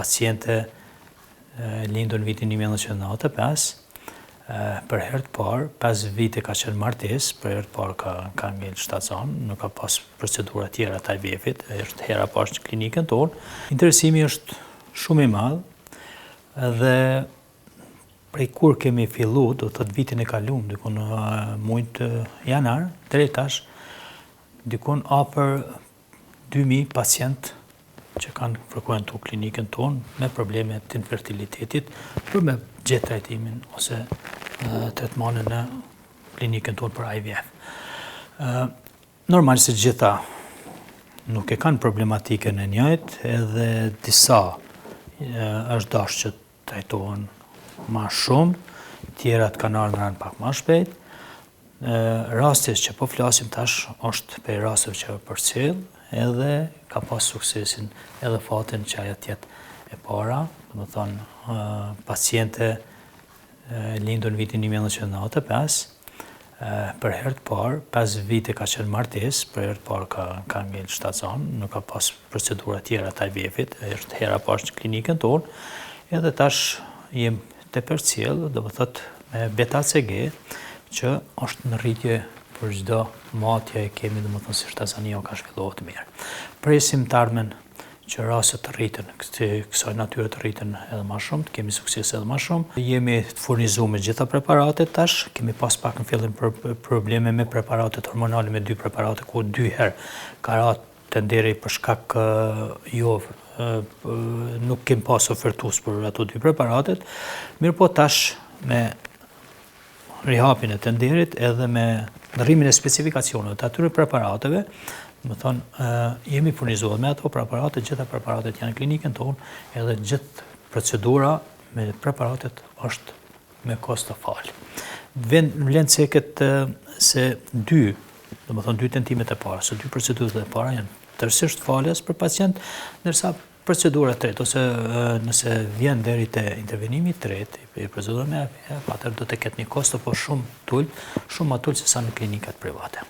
paciente lindur në vitin 1995, për herë të parë, 5 vite ka qenë martesë, për herë të parë ka ngel shtatzon, nuk ka pas procedura tjera të IVF-it, është hera parë në klinikën tonë. Interesimi është shumë i madh dhe prej kur kemi fillu, do të thotë vitin e kaluar, dikun muajt janar, deri tash, dikun afër 2000 pacient që kanë frekuentu klinikën tonë me probleme të infertilitetit për me gjetë trajtimin ose tretmanin në klinikën tonë për IVF. Normalisht se gjitha nuk e kanë problematikën e njëjtë, edhe disa është dashur që trajtohen ma shumë, tjerat kanë ardhur pak ma shpejt. Rastis që po flasim tash është për rasteve që përcjell, edhe ka pas suksesin edhe fatin që ajo tjetë e para, do të thonë paciente lindur në vitin 1995, për herë të parë, 5 vite ka qenë martesë, për herë të parë ka ngel shtatzon, nuk ka pas procedura tjera të IVF-it, është hera parë në klinikën tonë, edhe tash jem të përcjell, do të thotë me beta-CG, që është në rritje për çdo matje e kemi, do të thonë si shtatzania ka zhvilluar të mirë. Presim të ardhmen që rastet të rriten, kësaj natyre të rriten edhe ma shumë, të kemi sukses edhe ma shumë. Jemi të furnizuar me gjitha preparatet tash, kemi pas pak në fillim probleme me preparatet hormonale, me 2 preparate, ku 2 herë ka ratë tenderi për shkak nuk kem pas ofertues për ato 2 preparatet, mirë po tash me rihapin e tenderit edhe me ndërrimin e specifikacioneve të atyre preparateve, më thonë, jemi furnizuar me ato preparate, gjitha preparatet janë në klinikën tonë, edhe gjithë procedura me preparatet është me kost të falë. Vlen ceket se 2 tentimet e para, se 2 procedurat e para janë tërësisht falës për pacient, ndërsa procedura e tretë, ose nëse vjen deri te intervenimi i tretë, i procedurës me IVF, atëherë do të ketë një kosto po shumë ma tull se sa në klinikat private.